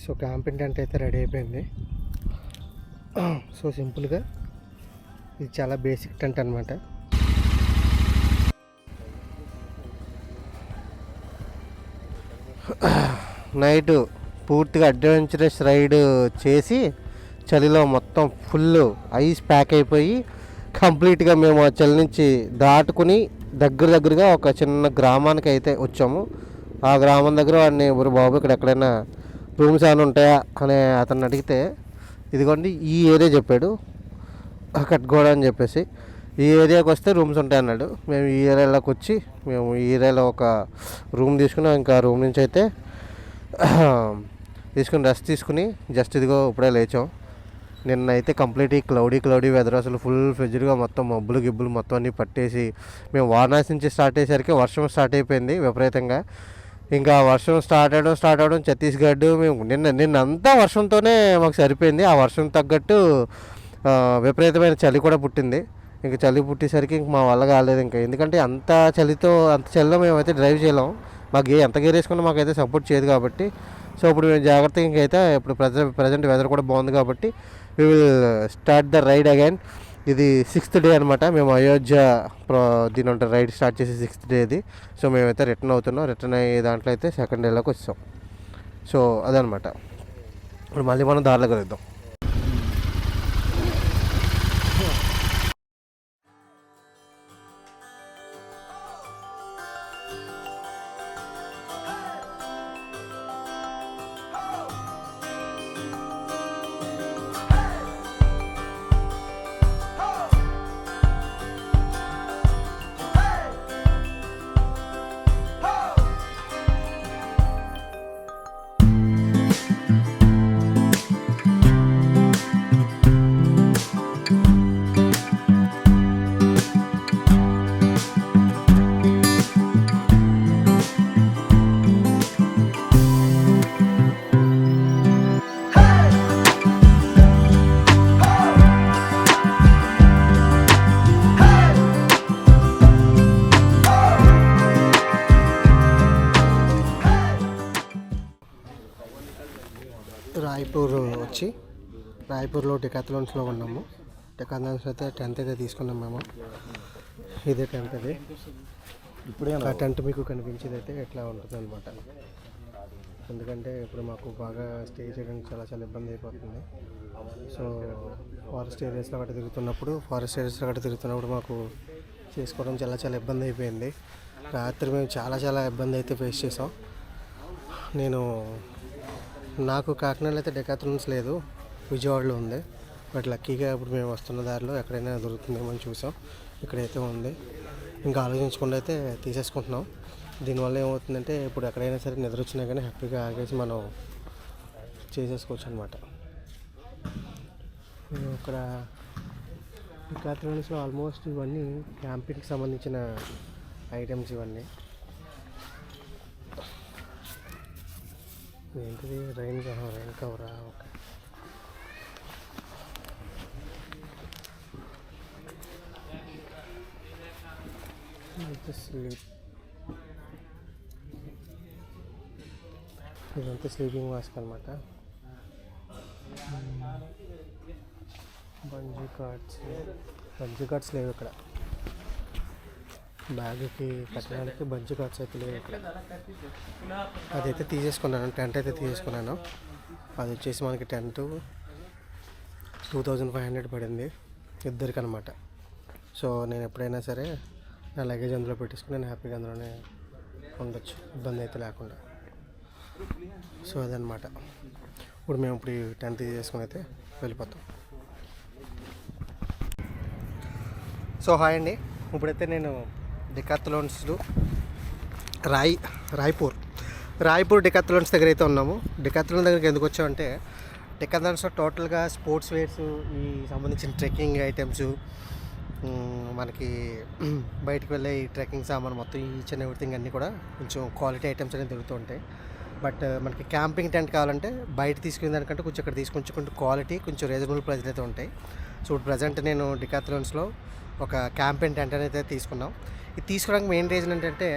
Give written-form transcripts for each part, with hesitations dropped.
So camping tent అయితే ready అయిపోయింది. So సింపుల్గా ఇది చాలా బేసిక్ టెంట్ అనమాట. నైట్ పూర్తిగా అడ్వెంచరస్ రైడ్ చేసి చలిలో మొత్తం ఫుల్ ఐస్ ప్యాక్ అయిపోయి కంప్లీట్గా మేము ఆ చలి నుంచి దాటుకుని దగ్గరగా ఒక చిన్న గ్రామానికి అయితే వచ్చాము. ఆ గ్రామం దగ్గర వాడిని ఊరు బాబు ఇక్కడ ఎక్కడైనా రూమ్స్ ఏమైనా ఉంటాయా అని అతన్ని అడిగితే ఇదిగోండి ఈ ఏరియా చెప్పాడు, కట్గోడ అని చెప్పేసి. ఈ ఏరియాకి వస్తే రూమ్స్ ఉంటాయి అన్నాడు. మేము ఈ ఏరియాలోకి వచ్చి మేము ఈ ఏరియాలో ఒక రూమ్ తీసుకున్నాం. ఇంకా రూమ్ నుంచి అయితే తీసుకుని రెస్ట్ తీసుకుని జస్ట్ ఇదిగో ఇప్పుడే లేచాం. నిన్న అయితే కంప్లీట్ క్లౌడీ వెదర్, అసలు ఫుల్ ఫ్లెడ్జ్డ్గా మొత్తం మబ్బులు గిబ్బులు మొత్తం అన్నీ పట్టేసి మేము వారణాసి నుంచి స్టార్ట్ అయ్యేసరికి వర్షం స్టార్ట్ అయిపోయింది విపరీతంగా. ఇంకా వర్షం స్టార్ట్ అవడం ఛత్తీస్గఢ్ మేము నిన్నంతా వర్షంతోనే మాకు సరిపోయింది. ఆ వర్షం తగ్గట్టు విపరీతమైన చలి కూడా పుట్టింది. ఇంకా చలి పుట్టేసరికి ఇంక మా వల్ల కాలేదు ఇంకా, ఎందుకంటే అంత చలిలో మేమైతే డ్రైవ్ చేయలేం. మాకు ఎంత గేర్ వేసుకున్నా మాకైతే సపోర్ట్ చేయదు కాబట్టి. సో ఇప్పుడు మేము జాగ్రత్తగా ఇంకైతే ఇప్పుడు ప్రజెంట్ వెదర్ కూడా బాగుంది కాబట్టి we will start the ride again. ఇది 6th డే అనమాట. మేము అయోధ్య దీని అంటే రైడ్ స్టార్ట్ చేసి 6th డే ఇది. సో మేమైతే రిటర్న్ అయ్యే దాంట్లో అయితే 2nd డేలోకి వచ్చాం. సో అదనమాట. ఇప్పుడు మళ్ళీ మనం దారిలో కలుద్దాం. రాయ్పూర్లో డెకాథ్లాన్స్లో ఉన్నాము. డెకాథ్లాన్స్ అయితే టెంట్ అయితే తీసుకున్నాం మేము. ఇదే టెంట్ అది. ఇప్పుడే ఆ టెంట్ మీకు కనిపించేది అయితే ఎట్లా ఉంటుంది అనమాట. ఎందుకంటే ఇప్పుడు మాకు బాగా స్టే చేయడానికి చాలా ఇబ్బంది అయిపోతుంది. సో ఫారెస్ట్ ఏరియాస్లో గట్రా తిరుగుతున్నప్పుడు మాకు చేసుకోవడం చాలా ఇబ్బంది అయిపోయింది. రాత్రి మేము చాలా ఇబ్బంది అయితే ఫేస్ చేసాం. నాకు కాకినాడలో అయితే డెకాథ్లాన్స్ లేదు, విజయవాడలో ఉంది. బట్ లక్కీగా ఇప్పుడు మేము వస్తున్న దారిలో ఎక్కడైనా దొరుకుతుందేమో అని చూసాం. ఇక్కడైతే ఉంది. ఇంకా ఆలోచించకుండా అయితే తీసేసుకుంటున్నాం. దీనివల్ల ఏమవుతుందంటే ఇప్పుడు ఎక్కడైనా సరే నిద్ర వచ్చినా కానీ హ్యాపీగా ఆగేసి మనం చేసేసుకోవచ్చు అనమాట. ఇక్కడ డెకాథ్లాన్స్లో ఆల్మోస్ట్ ఇవన్నీ క్యాంపింగ్కి సంబంధించిన ఐటమ్స్ ఇవన్నీ. ఏంటిది రైన్ కవరా? ఓకే. ఇదంతా స్లీపింగ్ మాస్క్ అనమాట. బంజీ కార్డ్స్ లేవు ఇక్కడ. బ్యాగ్కి కట్టడానికి బంజీ కార్డ్స్ అయితే లేవు ఇక్కడ. అదైతే తీసేసుకున్నాను, టెంట్ అయితే తీసేసుకున్నాను. అది వచ్చేసి మనకి టెంట్ 2500 పడింది ఇద్దరికి అనమాట. సో నేను ఎప్పుడైనా సరే నా లగేజ్ అందులో పెట్టేసుకుని నేను హ్యాపీగా అందులోనే ఉండొచ్చు, ఇబ్బంది అయితే లేకుండా. సో అదనమాట. ఇప్పుడు మేము ఈ టెంట్ తీసేసుకుని అయితే వెళ్ళిపోతాం. సో హాయ్ అండి. ఇప్పుడైతే నేను డెకాథ్లాన్స్లో రాయ్పూర్ డెకాథ్లాన్స్ దగ్గర అయితే ఉన్నాము. డెకాథ్లాన్ దగ్గరికి ఎందుకు వచ్చామంటే డెకాథ్లాన్స్లో టోటల్గా స్పోర్ట్స్ వేర్స్, ఈ సంబంధించిన ట్రెక్కింగ్ ఐటమ్స్, మనకి బయటకు వెళ్ళే ఈ ట్రెక్కింగ్ సామాన్ మొత్తం ఈచ్ అండ్ ఎవ్రీథింగ్ అన్నీ కూడా కొంచెం క్వాలిటీ ఐటమ్స్ అనేవి దొరుకుతూ ఉంటాయి. బట్ మనకి క్యాంపింగ్ టెంట్ కావాలంటే బయట తీసుకునే దానికంటే కొంచెం ఇక్కడ కొంచెం క్వాలిటీ కొంచెం రీజనబుల్ ప్రైస్లు అయితే ఉంటాయి. సో ఇప్పుడు ప్రజెంట్ నేను డెకాథ్లాన్స్లో ఒక క్యాంపింగ్ టెంట్ అనేది తీసుకున్నాం. ఇది తీసుకోవడానికి మెయిన్ రీజన్ ఏంటంటే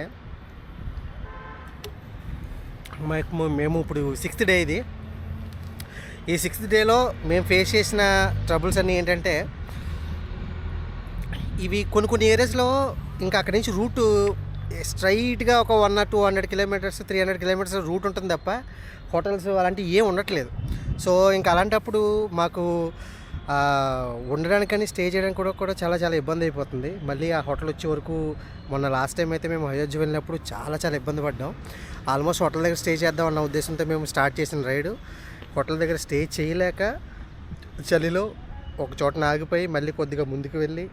మేము ఇప్పుడు 6th డే ఇది. ఈ 6th డేలో మేము ఫేస్ చేసిన ట్రబుల్స్ అన్నీ ఏంటంటే, ఇవి కొన్ని ఏరియాస్లో ఇంకా అక్కడి నుంచి రూటు స్ట్రైట్గా ఒక 100 or 200 కిలోమీటర్స్ 300 కిలోమీటర్స్ రూట్ ఉంటుంది తప్ప హోటల్స్ అలాంటివి ఏం ఉండట్లేదు. సో ఇంకా అలాంటప్పుడు మాకు ఉండడానికని స్టే చేయడానికి కూడా చాలా ఇబ్బంది అయిపోతుంది. మళ్ళీ ఆ హోటల్ వచ్చే వరకు మొన్న లాస్ట్ టైం అయితే మేము అయోధ్య వెళ్ళినప్పుడు చాలా ఇబ్బంది పడ్డాం. ఆల్మోస్ట్ హోటల్ దగ్గర స్టే చేద్దాం అన్న ఉద్దేశంతో మేము స్టార్ట్ చేసిన రైడు హోటల్ దగ్గర స్టే చేయలేక చలిలో ఒక చోటన ఆగిపోయి మళ్ళీ కొద్దిగా ముందుకు వెళ్ళి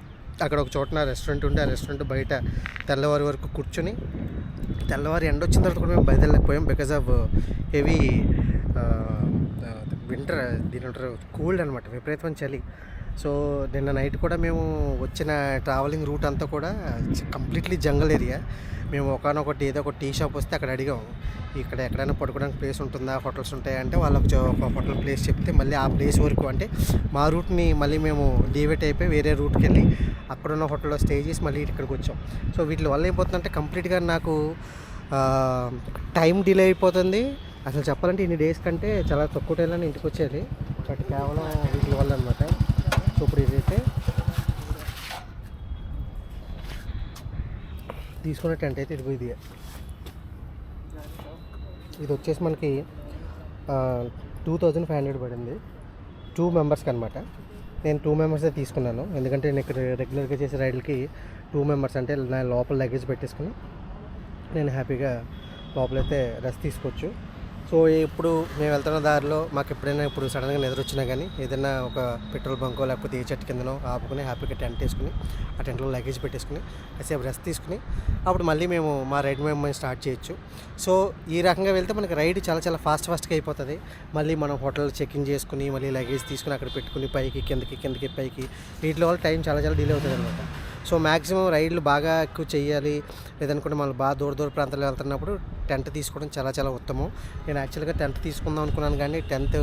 అక్కడ ఒక చోటన రెస్టారెంట్ ఉండి ఆ రెస్టారెంట్ బయట తెల్లవారి వరకు కూర్చొని తెల్లవారి ఎండ వచ్చిన తర్వాత కూడా మేము బయలుదేరలేకపోయాం బికాజ్ ఆఫ్ హెవీ వింటర్, దీని అంటారు కోల్డ్ అనమాట, విపరీతమైన చలి. సో నిన్న నైట్ కూడా మేము వచ్చిన ట్రావెలింగ్ రూట్ అంతా కూడా కంప్లీట్లీ జంగల్ ఏరియా. మేము ఒకనొకటి ఏదో ఒక టీ షాప్ వస్తే అక్కడ అడిగాము, ఇక్కడ ఎక్కడైనా పడుకోవడానికి ప్లేస్ ఉంటుందా, హోటల్స్ ఉంటాయా అంటే వాళ్ళకి ఒక హోటల్ ప్లేస్ చెప్తే మళ్ళీ ఆ ప్లేస్ వరకు అంటే మా రూట్ని మళ్ళీ మేము డీవేట్ అయిపోయి వేరే రూట్కి వెళ్ళి అక్కడున్న హోటల్లో స్టే చేసి మళ్ళీ ఇక్కడికి వచ్చాం. సో వీటి వల్ల ఏమవుతుందంటే కంప్లీట్గా నాకు టైం డిలే అయిపోతుంది. అసలు చెప్పాలంటే ఇన్ని డేస్ కంటే చాలా తక్కువ టైంలో ఇంటికి వచ్చేది, బట్ కేవలం వీటి వల్ల అనమాట. సో ఇప్పుడు ఇదైతే తీసుకున్న టెంట్ అయితే ఇది వచ్చేసి మనకి 2500 పడింది 2 మెంబర్స్కి అనమాట. నేను 2 మెంబర్సే తీసుకున్నాను, ఎందుకంటే నేను ఇక్కడ రెగ్యులర్గా చేసే రైడ్లకి 2 మెంబర్స్ అంటే నా లోపల లగేజ్ పెట్టేసుకుని నేను హ్యాపీగా లోపలైతే రెస్ట్ తీసుకోవచ్చు. సో ఇప్పుడు మేము వెళ్తున్న దారిలో మాకు ఎప్పుడైనా ఇప్పుడు సడన్గా నిద్ర వచ్చినా కానీ ఏదైనా ఒక పెట్రోల్ బంకో లేకపోతే ఏ చెట్టు కిందనో ఆపుకుని హ్యాపీగా టెంట్ వేసుకుని ఆ టెంట్లో లగేజ్ పెట్టేసుకుని కాసేపు రెస్ట్ తీసుకుని అప్పుడు మళ్ళీ మేము మా రైడ్ మేము స్టార్ట్ చేయొచ్చు. సో ఈ రకంగా వెళ్తే మనకి రైడ్ చాలా ఫాస్ట్గా అయిపోతుంది. మళ్ళీ మనం హోటల్ చెక్ఇన్ చేసుకుని మళ్ళీ లగేజ్ తీసుకుని అక్కడ పెట్టుకుని పైకి కిందకి పైకి వీటిలో వల్ల టైం చాలా డిలే అవుతుంది అనమాట. సో మ్యాక్సిమం రైడ్లు బాగా ఎక్కువ చేయాలి లేదనుకుంటే మనం బాగా దూర ప్రాంతాలు వెళ్తున్నప్పుడు టెంట్ తీసుకోవడం చాలా ఉత్తమం. నేను యాక్చువల్గా టెంట్ తీసుకుందాం అనుకున్నాను, కానీ టెంట్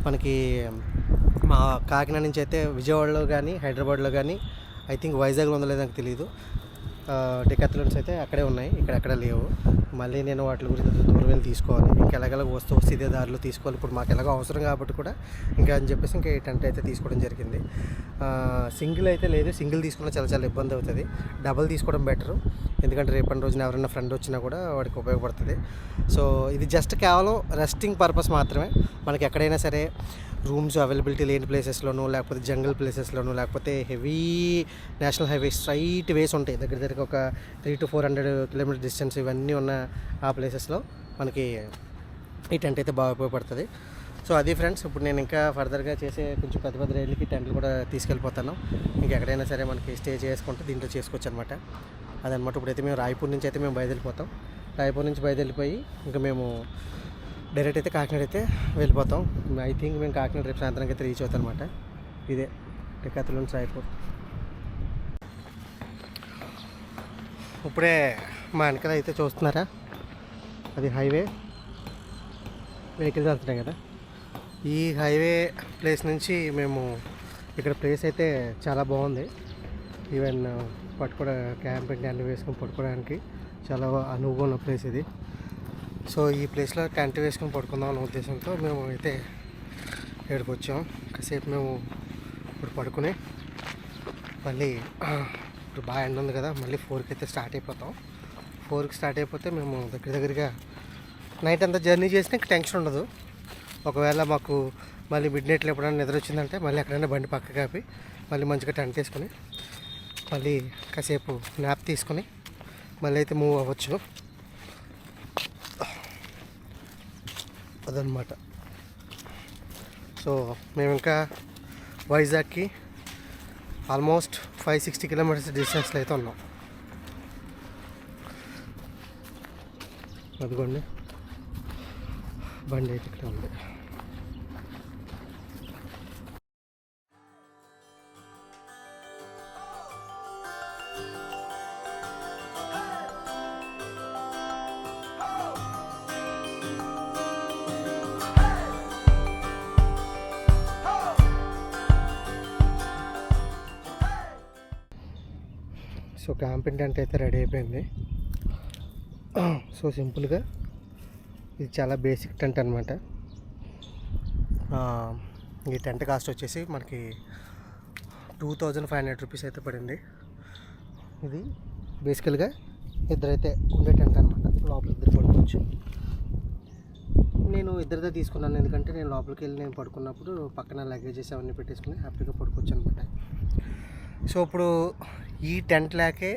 మనకి మా కాకినాడ నుంచి అయితే విజయవాడలో కానీ హైదరాబాద్లో కానీ ఐ థింక్ వైజాగ్లో ఉందో లేదో నాకు తెలియదు, డెకాథ్లాన్స్ అయితే అక్కడే ఉన్నాయి, ఇక్కడ లేవు. మళ్ళీ నేను వాటి గురించి దూరం వెళ్ళి తీసుకోవాలి, ఇంకెలాగ వస్తూ ఇదే దారిలో తీసుకోవాలి. ఇప్పుడు మాకు ఎలాగో అవసరం కాబట్టి కూడా ఇంకా అని చెప్పేసి ఇంకా ఈ టెంట్ అయితే తీసుకోవడం జరిగింది. సింగిల్ అయితే లేదు, సింగిల్ తీసుకున్న చాలా ఇబ్బంది అవుతుంది. డబల్ తీసుకోవడం బెటరు, ఎందుకంటే రేపటి రోజున ఎవరైనా ఫ్రెండ్ వచ్చినా కూడా వాడికి ఉపయోగపడుతుంది. సో ఇది జస్ట్ కేవలం రెస్టింగ్ పర్పస్ మాత్రమే. మనకి ఎక్కడైనా సరే రూమ్స్ అవైలబిలిటీ లేని ప్లేసెస్లోనూ లేకపోతే జంగల్ ప్లేసెస్లోనూ లేకపోతే హెవీ నేషనల్ హైవే స్ట్రైట్ వేస్ ఉంటాయి దగ్గర ఒక 300 to 400 కిలోమీటర్ డిస్టెన్స్ ఇవన్నీ ఉన్న ఆ ప్లేసెస్లో మనకి ఈ టెంట్ అయితే బాగా ఉపయోగపడుతుంది. సో అది ఫ్రెండ్స్, ఇప్పుడు నేను ఇంకా ఫర్దర్గా చేసే కొంచెం పెద్ద రైళ్ళకి టెంట్లు కూడా తీసుకెళ్ళిపోతాను. ఇంకెక్కడైనా సరే మనకి స్టే చేసుకుంటే దీంట్లో చేసుకోవచ్చు అనమాట. అదనమాట. ఇప్పుడైతే మేము రాయపూర్ నుంచి అయితే మేము బయలుదేరిపోతాం. రాయపూర్ నుంచి బయలుదేరిపోయి ఇంకా మేము డైరెక్ట్ అయితే కాకినాడ అయితే వెళ్ళిపోతాం. ఐ థింక్ మేము కాకినాడ రేపు సాయంత్రానికి అయితే రీచ్ అవుతాం అనమాట. ఇదే డెకాథ్లాన్స్ రాయపూర్. ఇప్పుడే మా వెనకాల అయితే చూస్తున్నారా, అది హైవే, వెహికల్స్ వెళ్తున్నాయి కదా. ఈ హైవే ప్లేస్ నుంచి మేము ఇక్కడ ప్లేస్ అయితే చాలా బాగుంది. ఈవెన్ క్యాంపింగ్ అన్నీ వేసుకొని పడుకోవడానికి చాలా అనువుగా ఉన్న ప్లేస్ ఇది. సో ఈ ప్లేస్లో టెంట్ వేసుకొని పడుకుందాం అన్న ఉద్దేశంతో మేము అయితే ఇక్కడికి వచ్చాం. కాసేపు మేము ఇప్పుడు పడుకుని మళ్ళీ ఇప్పుడు బాగా ఎండ ఉంది కదా, మళ్ళీ 4కి అయితే స్టార్ట్ అయిపోతాం. 4కి స్టార్ట్ అయిపోతే మేము దగ్గరగా నైట్ అంతా జర్నీ చేసినా ఇంకా టెన్షన్ ఉండదు. ఒకవేళ మాకు మళ్ళీ మిడ్ నైట్లో ఎప్పుడైనా నిద్ర వచ్చిందంటే మళ్ళీ ఎక్కడైనా బండి పక్క కాపి మళ్ళీ మంచిగా టెంట్ వేసుకొని మళ్ళీ కాసేపు న్యాప్ తీసుకొని మళ్ళీ అయితే మూవ్ అవ్వచ్చు. అదనమాట. సో మేము ఇంకా వైజాగ్కి ఆల్మోస్ట్ 560 కిలోమీటర్స్ డిస్టెన్స్లో అయితే ఉన్నాం. అదిగోండి బండి అయితే ఇక్కడ ఉంది. సో క్యాంపింగ్ టెంట్ అయితే రెడీ అయిపోయింది. సో సింపుల్గా ఇది చాలా బేసిక్ టెంట్ అనమాట. ఈ టెంట్ కాస్ట్ వచ్చేసి మనకి 2500 రూపీస్ అయితే పడింది. ఇది బేసికల్గా ఇద్దరైతే ఉండే టెంట్ అనమాట. లోపల ఇద్దరు పడుకోవచ్చు. నేను ఇద్దరిదే తీసుకున్నాను, ఎందుకంటే నేను లోపలికి వెళ్ళి నేను పడుకున్నప్పుడు పక్కన లగేజెస్ అవన్నీ పెట్టేసుకుని హ్యాపీగా పడుకోవచ్చు అనమాట. సో ఇప్పుడు ఈ టెంట్ లేకే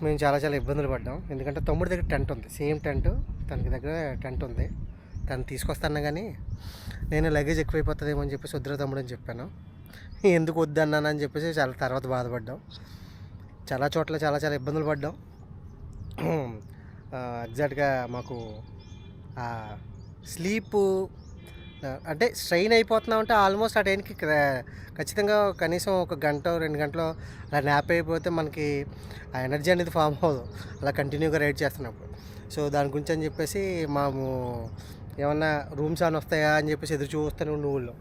మేము చాలా చాలా ఇబ్బందులు పడ్డాం. ఎందుకంటే తమ్ముడి దగ్గర టెంట్ ఉంది, సేమ్ టెంట్ తనకి దగ్గర టెంట్ ఉంది. తను తీసుకొస్తాను కానీ నేను లగేజ్ ఎక్కువైపోతుందేమో అని చెప్పేసి వద్దురా తమ్ముడు అని చెప్పాను. ఎందుకు వద్దన్నానని చెప్పేసి చాలా తర్వాత బాధపడ్డాం. చాలా చోట్ల చాలా చాలా ఇబ్బందులు పడ్డాం. ఎగ్జాక్ట్గా మాకు స్లీపు అంటే స్ట్రెయిన్ అయిపోతున్నామంటే ఆల్మోస్ట్ ఆ టైంకి ఖచ్చితంగా కనీసం 1 గంట 2 గంటలు అలా న్యాప్ అయిపోతే మనకి ఆ ఎనర్జీ అనేది ఫామ్ అవ్వదు అలా కంటిన్యూగా రైడ్ చేస్తున్నప్పుడు. సో దాని గురించి అని చెప్పేసి మేము ఏమన్నా రూమ్స్ అని వస్తాయా అని చెప్పేసి ఎదురు చూస్తూనే ఉండే ఊళ్ళో.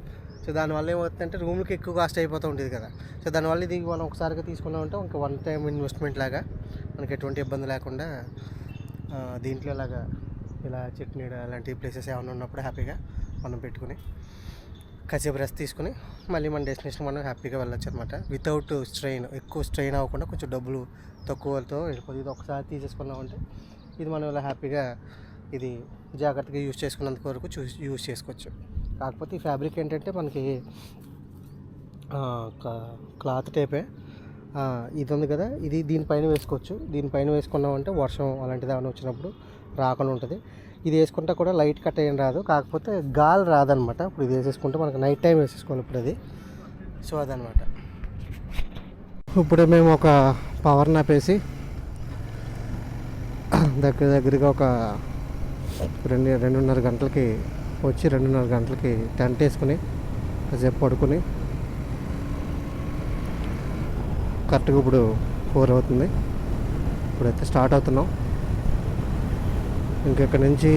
సో దానివల్ల ఏమవుతుందంటే రూమ్కి ఎక్కువ కాస్ట్ అయిపోతూ ఉంటుంది కదా. సో దానివల్ల ఇది మనం ఒకసారిగా తీసుకున్నామంటే ఇంకా 1 టైం ఇన్వెస్ట్మెంట్ లాగా మనకి ఎటువంటి ఇబ్బంది లేకుండా దీంట్లో లాగా ఇలా చట్నీడ అలాంటి ప్లేసెస్ ఏమైనా ఉన్నప్పుడు హ్యాపీగా మనం పెట్టుకుని కాసేపు రెస్ట్ తీసుకుని మళ్ళీ మన డెస్టినేషన్ మనం హ్యాపీగా వెళ్ళొచ్చు అనమాట. వితౌట్ స్ట్రెయిన్, ఎక్కువ స్ట్రెయిన్ అవ్వకుండా కొంచెం డబ్బులు తక్కువతో వెళ్ళిపోతుంది. ఇది ఒకసారి తీసేసుకున్నామంటే ఇది మనం ఇలా హ్యాపీగా ఇది జాగ్రత్తగా యూజ్ చేసుకున్నంత వరకు యూజ్ చేసుకోవచ్చు. కాకపోతే ఈ ఫ్యాబ్రిక్ ఏంటంటే మనకి క్లాత్ టైపే ఇది ఉంది కదా, ఇది దీనిపైన వేసుకోవచ్చు. దీనిపైన వేసుకున్నామంటే వర్షం అలాంటిది ఏమైనా వచ్చినప్పుడు రాకుండా ఉంటుంది. ఇది వేసుకుంటే కూడా లైట్ కట్ ఏం రాదు, కాకపోతే గాలి రాదనమాట. ఇప్పుడు ఇది వేసేసుకుంటే మనకు నైట్ టైం వేసేసుకోవాలి ఇప్పుడు అది. సో అదనమాట. ఇప్పుడు మేము ఒక పవర్ నాప్ వేసి దగ్గరగా ఒక 2.5 గంటలకి వచ్చి 2.5 గంటలకి టెంట్ వేసుకుని కాసేపు పడుకుని కరెక్ట్గా ఇప్పుడు 4 అవుతుంది. ఇప్పుడైతే స్టార్ట్ అవుతున్నాం. ఇంకెక్కడి నుంచి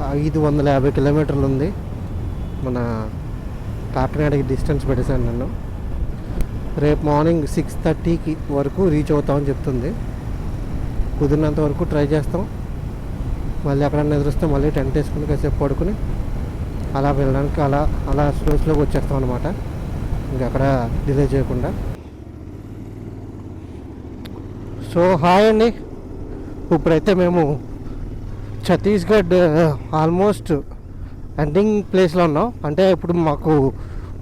550 కిలోమీటర్లు ఉంది మన కాకినాడకి డిస్టెన్స్ పెట్టేశాను నన్ను. రేపు మార్నింగ్ 6:30కి వరకు రీచ్ అవుతామని చెప్తుంది. కుదిరినంత వరకు ట్రై చేస్తాం. మళ్ళీ ఎక్కడన్నా ఎదురుస్తే మళ్ళీ టెంట్ వేసుకుని కాసేపు పడుకుని అలా వెళ్ళడానికి అలా స్లోకి వచ్చేస్తాం అనమాట. ఇంకక్కడ డిలే చేయకుండా. సో హాయ్ అండి. ఇప్పుడైతే మేము ఛత్తీస్గఢ్ ఆల్మోస్ట్ ఎండింగ్ ప్లేస్లో ఉన్నాం. అంటే ఇప్పుడు మాకు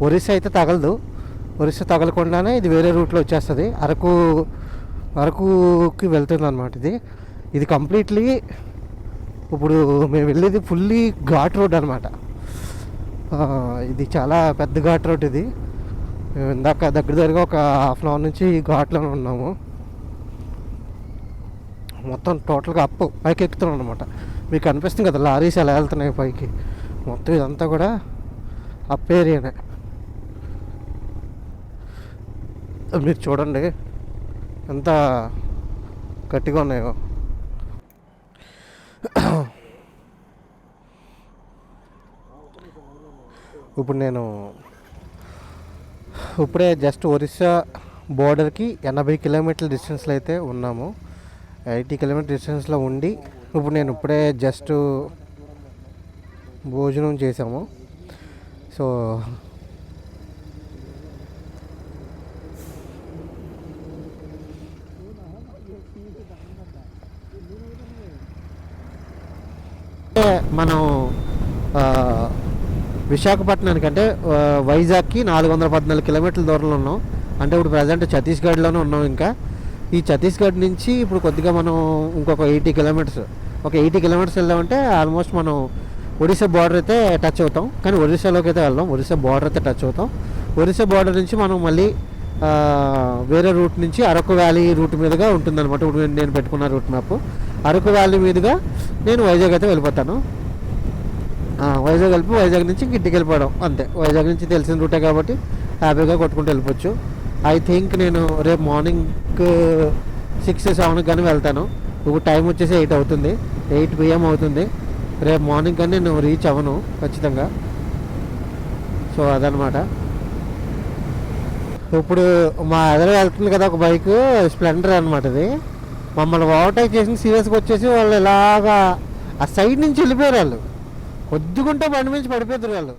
ఒరిస్సా అయితే తగలదు. ఒరిస్సా తగలకుండానే ఇది వేరే రూట్లో వచ్చేస్తుంది. అరకుకి వెళ్తుంది అనమాట. ఇది కంప్లీట్లీ ఇప్పుడు మేము వెళ్ళేది ఫుల్లీ ఘాట్ రోడ్ అనమాట. ఇది చాలా పెద్ద ఘాట్ రోడ్. ఇది ఇందాక దగ్గరగా ఒక హాఫ్ అన్ అవర్ నుంచి ఘాట్లోనే ఉన్నాము. మొత్తం టోటల్గా పైకి ఎక్కుతున్నాం అనమాట. మీకు అనిపిస్తుంది కదా లారీస్ ఎలా వెళ్తున్నాయి పైకి. మొత్తం ఇదంతా కూడా అప్ ఏరియానే. మీరు చూడండి ఎంత గట్టిగా ఉన్నాయో. ఇప్పుడు నేను ఇప్పుడే జస్ట్ ఒరిస్సా బోర్డర్కి 80 కిలోమీటర్ల డిస్టెన్స్లో అయితే ఉన్నాము. 80 కిలోమీటర్ డిస్టెన్స్లో ఉండి ఇప్పుడు నేను జస్ట్ భోజనం చేసాము. సో మనం విశాఖపట్నానికి అంటే వైజాగ్కి 414 కిలోమీటర్ల దూరంలో ఉన్నాం. అంటే ఇప్పుడు ప్రజెంట్ ఛత్తీస్గఢ్లోనే ఉన్నాం. ఇంకా ఈ ఛత్తీస్గఢ్ నుంచి ఇప్పుడు కొద్దిగా మనం ఇంకొక 80 కిలోమీటర్స్ వెళ్ళామంటే ఆల్మోస్ట్ మనం ఒడిశా బార్డర్ అయితే టచ్ అవుతాం. కానీ ఒరిస్సాలోకి అయితే వెళ్దాం. ఒరిస్సా బార్డర్ అయితే టచ్ అవుతాం. ఒరిస్సా బార్డర్ నుంచి మనం మళ్ళీ వేరే రూట్ నుంచి అరకు వ్యాలీ రూట్ మీదుగా ఉంటుందన్నమాట. ఇప్పుడు నేను పెట్టుకున్న రూట్ మ్యాప్ అరకు వ్యాలీ మీదుగా నేను వైజాగ్ అయితే వెళ్ళిపోతాను. వైజాగ్ నుంచి ఇంటికి వెళ్ళిపోవడం అంతే. వైజాగ్ నుంచి తెలిసిన రూటే కాబట్టి హ్యాపీగా కొట్టుకుంటూ వెళ్ళిపోవచ్చు. ఐ థింక్ నేను రేపు మార్నింగ్ 6-7 కానీ వెళ్తాను. ఇప్పుడు టైం వచ్చేసి 8 అవుతుంది, 8 PM అవుతుంది. రేపు మార్నింగ్ కానీ నేను రీచ్ అవ్వను ఖచ్చితంగా. సో అదనమాట. ఇప్పుడు మా ఎదురు వెళ్తుంది కదా ఒక బైక్, స్ప్లెండర్ అనమాట. ఇది మమ్మల్ని ఓవర్టేక్ చేసి సీరియస్గా వచ్చేసి వాళ్ళు ఇలాగా ఆ సైడ్ నుంచి వెళ్ళిపోయారు. వాళ్ళు పొద్దుగుంటే బండి మించి పడిపోతారు వాళ్ళు.